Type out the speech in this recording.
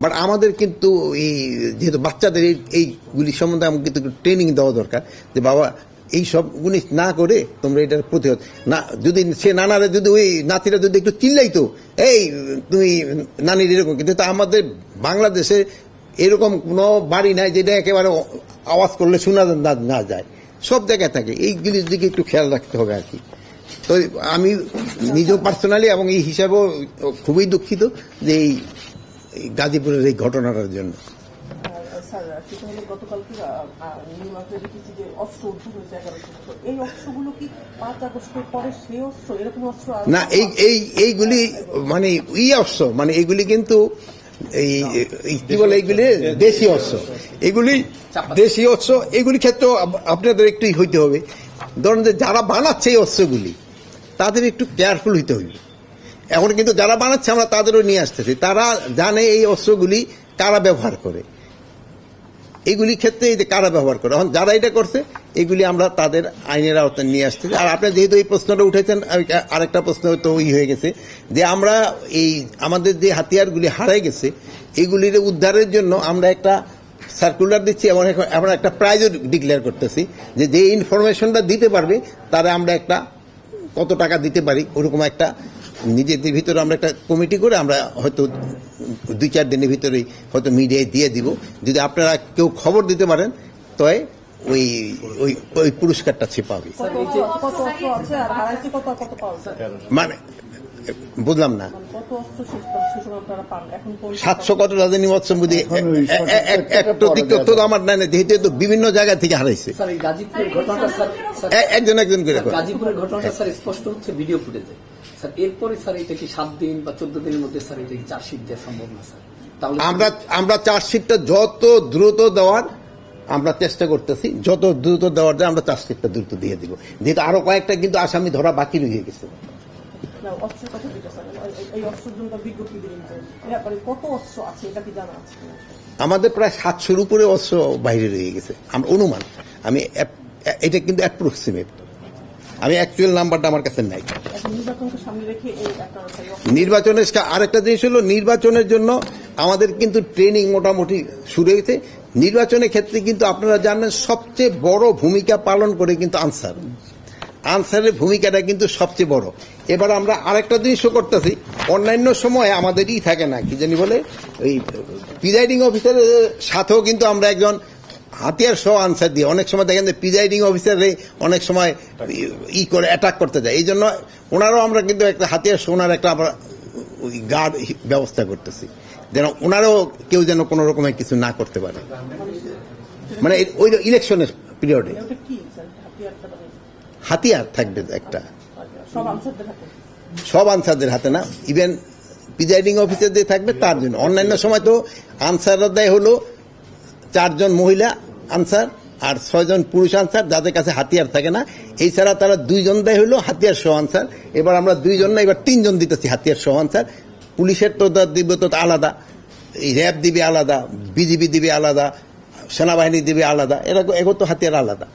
But আমাদের কিন্তু এই যেহেতু বাচ্চাদের এইগুলি সম্বন্ধে আমাকে কিন্তু ট্রেনিং দেওয়া দরকার যে বাবা এই সব জিনিস না করে তোমরা এটার প্রতিহত না, যদি সে নানারে যদি ওই নাতিরা যদি একটু চিল্লাইতো এই তুমি নানির এরকম, কিন্তু আমাদের বাংলাদেশে এরকম কোনো বাড়ি নাই যেটা একেবারে আওয়াজ করলে শোনা না যায়, সব জায়গায় থাকে। এইগুলির দিকে একটু খেয়াল রাখতে হবে আর কি। তো আমি নিজেও পার্সোনালি এবং এই হিসাবেও খুবই দুঃখিত যে এই গাজীপুরের এই ঘটনাটার জন্য। না, এইগুলি মানে অস্ত্র, মানে এইগুলি কিন্তু এই কি বলে এইগুলি দেশীয় অস্ত্র, এগুলি দেশীয় অস্ত্র। এগুলি ক্ষেত্রে আপনাদের একটু হইতে হবে, ধরেন যে যারা বানাচ্ছে এই অস্ত্রগুলি তাদের একটু কেয়ারফুল হইতে হইবে। এখন কিন্তু যারা বানাচ্ছে আমরা তাদেরও নিয়ে আসতেছি, তারা জানে এই অস্ত্রগুলি কারা ব্যবহার করে, এইগুলি ক্ষেত্রে এই যে কারা ব্যবহার করে। এখন যারা এটা করছে এগুলি আমরা তাদের আইনের আওতায় নিয়ে আসতেছি। আর আপনি যেহেতু এই প্রশ্নটা উঠেছেন, আরেকটা প্রশ্ন তো হয়ে গেছে যে আমরা এই আমাদের যে হাতিয়ারগুলি হারাই গেছে এগুলির উদ্ধারের জন্য আমরা একটা সার্কুলার দিচ্ছি এবং আমরা একটা প্রাইজও ডিক্লেয়ার করতেছি যে ইনফরমেশনটা দিতে পারবে তারা আমরা একটা কত টাকা দিতে পারি, ওরকম একটা নিজেদের ভিতরে আমরা একটা কমিটি করে আমরা হয়তো 2-4 দিনের ভিতরেই হয়তো মিডিয়ায় দিয়ে দিব। যদি আপনারা কেউ খবর দিতে পারেন তবে ওই ওই ওই পুরস্কারটা সে পাবে। মানে বুঝলাম না, 700 কত রাজধানী মৎস্য বুঝি তথ্য তো আমার নাই না, যেহেতু বিভিন্ন জায়গা থেকে হারাইছে একজন করে। গাজীপুরের ঘটনাটা স্যার স্পষ্ট হচ্ছে ভিডিও ফুটেজে স্যার। এরপরে স্যার এটা কি 7 দিন বা 14 দিনের মধ্যে স্যার এটা কি চার্জশিট দেওয়া সম্ভব না স্যার? তাহলে আমরা চার্জশিটটা যত দ্রুত দেওয়ার আমরা চেষ্টা করতেছি, যত দ্রুত দেওয়ার যায় আমরা চার্জশিটটা দ্রুত দিয়ে দিব, যেহেতু আরো কয়েকটা কিন্তু আসামি ধরা বাকি রয়ে গেছে। আমাদের প্রায় 700-র উপরে অস্ত্র বাইরে রয়ে গেছে আমরা অনুমান। আমি এটা কিন্তু অ্যাপ্রক্সিমেট, আমি অ্যাকচুয়াল নাম্বারটা আমার কাছে নাই। নির্বাচনের আরেকটা জিনিস হলো, নির্বাচনের জন্য আমাদের কিন্তু ট্রেনিং মোটামুটি শুরু হয়েছে। নির্বাচনের ক্ষেত্রে কিন্তু আপনারা জানেন সবচেয়ে বড় ভূমিকা পালন করে কিন্তু আনসারের ভূমিকাটা কিন্তু সবচেয়ে বড়। এবার আমরা আরেকটা জিনিসও করতেছি, অন্যান্য সময় আমাদের থাকে না কি জানি বলে ওই প্রিজাইডিং অফিসারের সাথেও কিন্তু আমরা একজন হাতিয়ার সহ আনসার দিয়ে, অনেক সময় দেখেন যে প্রিজাইডিং অফিসারে অনেক সময় করে অ্যাটাক করতে যায়, এই জন্য ওনারাও আমরা কিন্তু একটা হাতিয়ার সহ ওনার একটা আমরা ওই গার্ড ব্যবস্থা করতেছি, যেন ওনারাও কেউ যেন কোন রকমের কিছু না করতে পারে, মানে ওই ইলেকশনের পিরিয়ডে হাতিয়ার থাকবে একটা, সব আনসারদের হাতে না, ইভেন প্রিজাইডিং অফিসারদের থাকবে তার জন্য। অন্যান্য সময় তো আনসাররা দেয় হলো 4 জন মহিলা আনসার আর 6 জন পুরুষ আনসার যাদের কাছে হাতিয়ার থাকে না। এছাড়া তারা 2 জন দেয় হলো হাতিয়ার সহ আনসার। এবার আমরা 2 জন না, এবার 3 জন দিতেছি হাতিয়ার সহ আনসার। পুলিশের তো দিব তো আলাদা, র্যাব দিবে আলাদা, বিজিবি দিবে আলাদা, সেনাবাহিনী দিবে আলাদা, এরা তো হাতিয়ার আলাদা।